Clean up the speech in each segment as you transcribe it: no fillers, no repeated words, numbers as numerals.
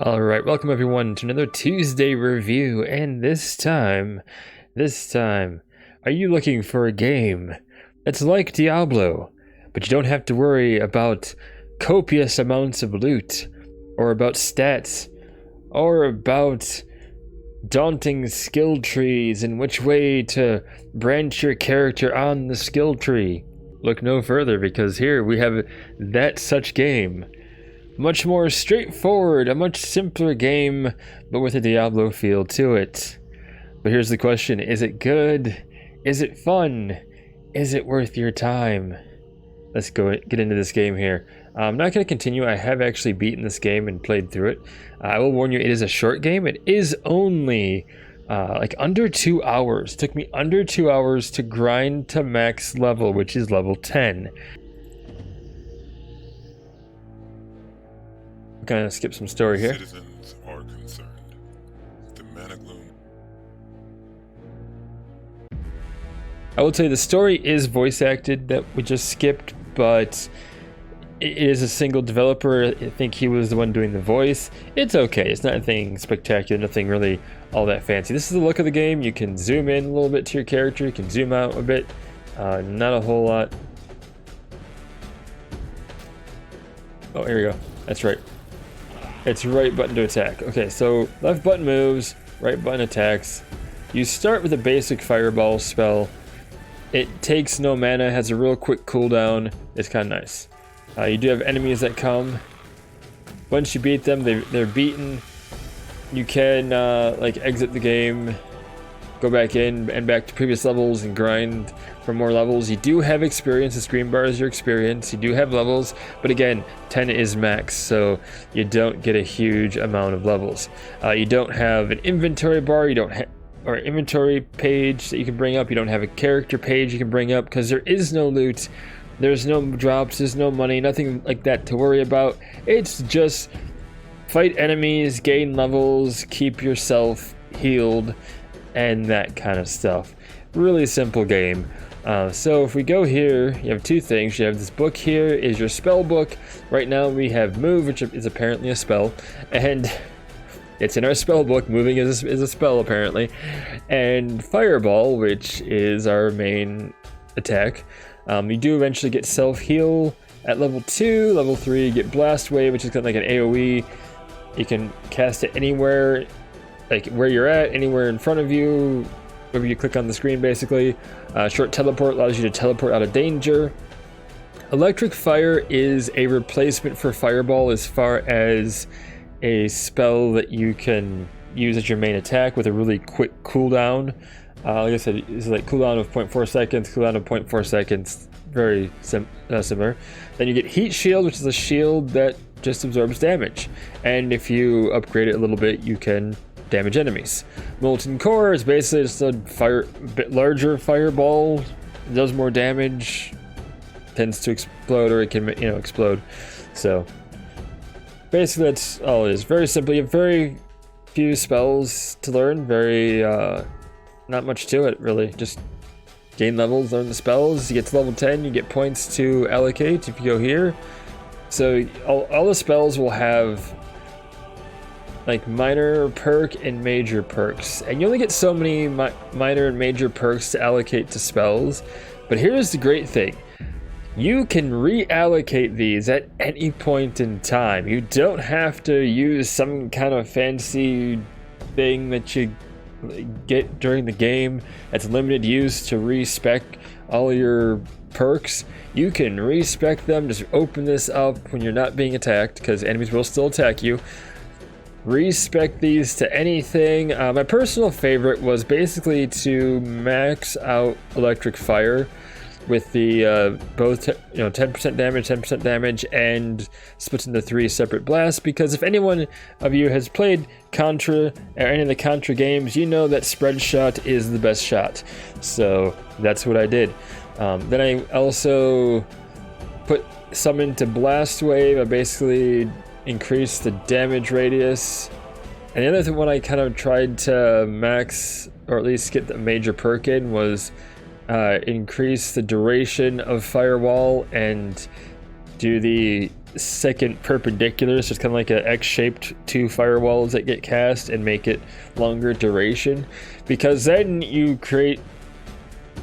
Alright, welcome everyone to another Tuesday review, and this time, are you looking for a game that's like Diablo, but you don't have to worry about copious amounts of loot, or about stats, or about daunting skill trees and which way to branch your character on the skill tree? Look no further, because here we have that such game. Much more straightforward, a much simpler game, but with a Diablo feel to it. But here's the question, is it good? Is it fun? Is it worth your time? Let's get into this game here. I'm not going to continue. I have actually beaten this game and played through it. I will warn you, it is a short game. It is only like under 2 hours. It took me under 2 hours to grind to max level, which is level 10. Gonna skip some story here. Citizens are concerned. The mana Gloom. I will tell you the story is voice acted that we just skipped, but it is a single developer. I think he was the one doing the voice. It's okay. It's not anything spectacular, nothing really all that fancy. This is the look of the game. You can zoom in a little bit to your character. You can zoom out a bit. Not a whole lot. Oh, here we go. That's right. It's right button to attack. Okay, so left button moves, right button attacks. You start with a basic fireball spell. It takes no mana, has a real quick cooldown. It's kind of nice. You do have enemies that come. Once you beat them, they're beaten. You can like exit the game, go back in and back to previous levels and grind for more levels. You do have experience. The screen bar is your experience. You do have levels, but again, 10 is max, so you don't get a huge amount of levels. You don't have an inventory bar. You don't have or inventory page that you can bring up. You don't have a character page you can bring up because there is no loot. There's no drops. There's no money. Nothing like that to worry about. It's just fight enemies, gain levels, keep yourself healed, and that kind of stuff. Really simple game. So if we go here, you have two things. You have this book here is your spell book. Right now we have move, which is apparently a spell, and it's in our spell book. Moving is a spell apparently, and fireball, which is our main attack. You do eventually get self-heal at level 2. Level 3 you get blast wave, which is kind of like an AoE. You can cast it anywhere, like where you're at, anywhere in front of you, wherever you click on the screen basically. Short teleport allows you to teleport out of danger. Electric fire is a replacement for fireball as far as a spell that you can use as your main attack with a really quick cooldown. Like I said, it's like cooldown of 0.4 seconds, cooldown of 0.4 seconds, very similar. Then you get heat shield, which is a shield that just absorbs damage, and if you upgrade it a little bit, you can damage enemies. Molten core is basically just a bit larger fireball. It does more damage, tends to explode, or it can explode. So basically that's all it is. Very simple. You have very few spells to learn. Very not much to it really. Just gain levels, learn the spells. You get to level 10, you get points to allocate if you go here. So all the spells will have like minor perk and major perks, and you only get so many minor and major perks to allocate to spells. But here's the great thing: you can reallocate these at any point in time. You don't have to use some kind of fancy thing that you get during the game that's limited use to respec all your perks. You can respec them. Just open this up when you're not being attacked, because enemies will still attack you. Respec these to anything. My personal favorite was basically to max out electric fire with the both 10% damage, 10% damage, and split into 3 separate blasts, because if anyone of you has played Contra or any of the Contra games, you know that spread shot is the best shot. So that's what I did. Then I also put some into blast wave. I basically increased the damage radius. And the other one I kind of tried to max, or at least get the major perk in, was increase the duration of firewall and do the second perpendicular, so it's kind of like a X-shaped 2 firewalls that get cast and make it longer duration, because then you create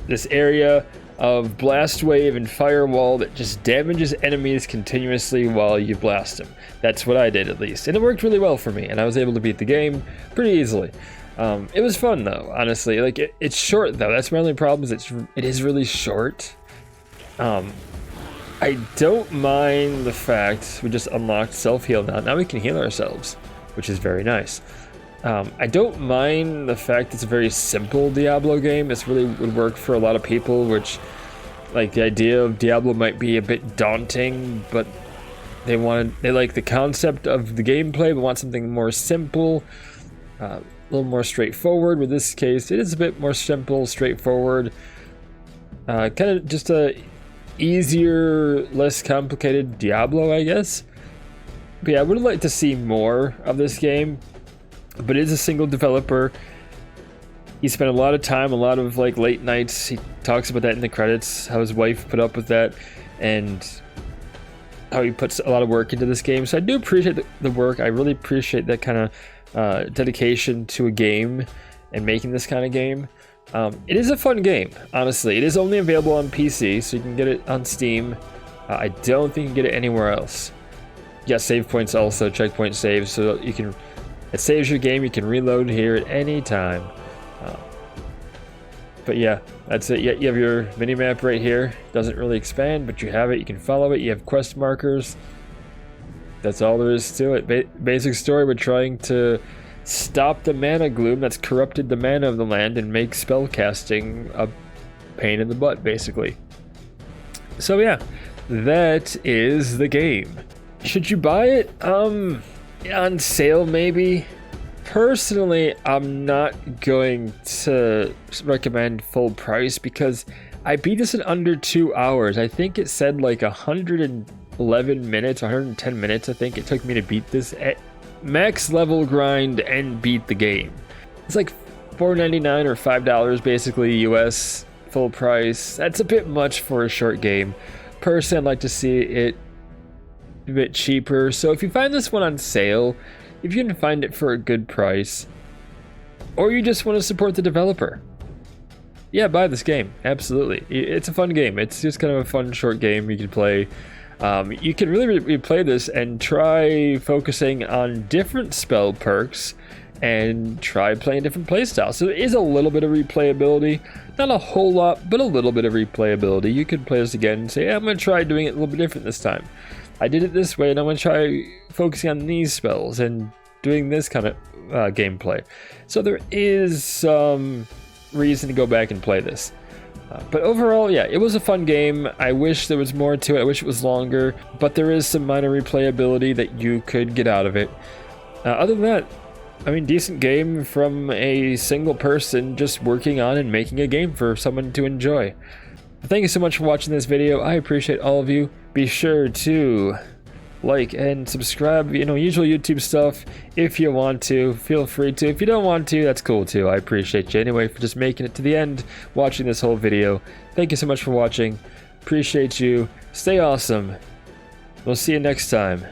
this area of blast wave and firewall that just damages enemies continuously while you blast them. That's what I did, at least, and it worked really well for me, and I was able to beat the game pretty easily. It was fun though, honestly. Like it's short though. That's my only problem. Is it is really short. I don't mind the fact we just unlocked self-heal now. Now we can heal ourselves, which is very nice. I don't mind the fact it's a very simple Diablo game. This really would work for a lot of people, which, like, the idea of Diablo might be a bit daunting, but they like the concept of the gameplay, but want something more simple, a little more straightforward. With this case, it is a bit more simple, straightforward, kind of just a easier, less complicated Diablo, I guess. But yeah, I would like to see more of this game, but it is a single developer. He spent a lot of time, a lot of like late nights. He talks about that in the credits, how his wife put up with that, and how he puts a lot of work into this game. So I do appreciate the work. I really appreciate that kind of dedication to a game and making this kind of game. It is a fun game, honestly. It is only available on PC, so you can get it on Steam. I don't think you can get it anywhere else. Yeah, save points also, checkpoint saves, so you can. It saves your game. You can reload here at any time. But yeah, that's it. You have your mini-map right here. Doesn't really expand, but you have it. You can follow it. You have quest markers. That's all there is to it. Basic story, we're trying to stop the mana gloom that's corrupted the mana of the land and make spell casting a pain in the butt, basically. So yeah, that is the game. Should you buy it? On sale maybe. Personally, I'm not going to recommend full price because I beat this in under 2 hours. I think it said like 111 minutes, 110 minutes. I think it took me to beat this at max level grind and beat the game. It's like $4.99 or $5 basically US full price. That's a bit much for a short game. Personally, I'd like to see it a bit cheaper. So if you find this one on sale, if you can find it for a good price, or you just want to support the developer, yeah, buy this game. Absolutely. It's a fun game. It's just kind of a fun short game you can play. You can really replay this and try focusing on different spell perks and try playing different playstyles. So there is a little bit of replayability. Not a whole lot, but a little bit of replayability. You could play this again and say, I'm going to try doing it a little bit different this time. I did it this way, and I'm going to try focusing on these spells and doing this kind of gameplay. So there is some reason to go back and play this. But overall, yeah, it was a fun game. I wish there was more to it. I wish it was longer, but there is some minor replayability that you could get out of it. Other than that, I mean, decent game from a single person just working on and making a game for someone to enjoy. Thank you so much for watching this video. I appreciate all of you. Be sure to like and subscribe, usual YouTube stuff. If you want to, feel free to. If you don't want to, that's cool too. I appreciate you anyway for just making it to the end, watching this whole video. Thank you so much for watching. Appreciate you. Stay awesome. We'll see you next time.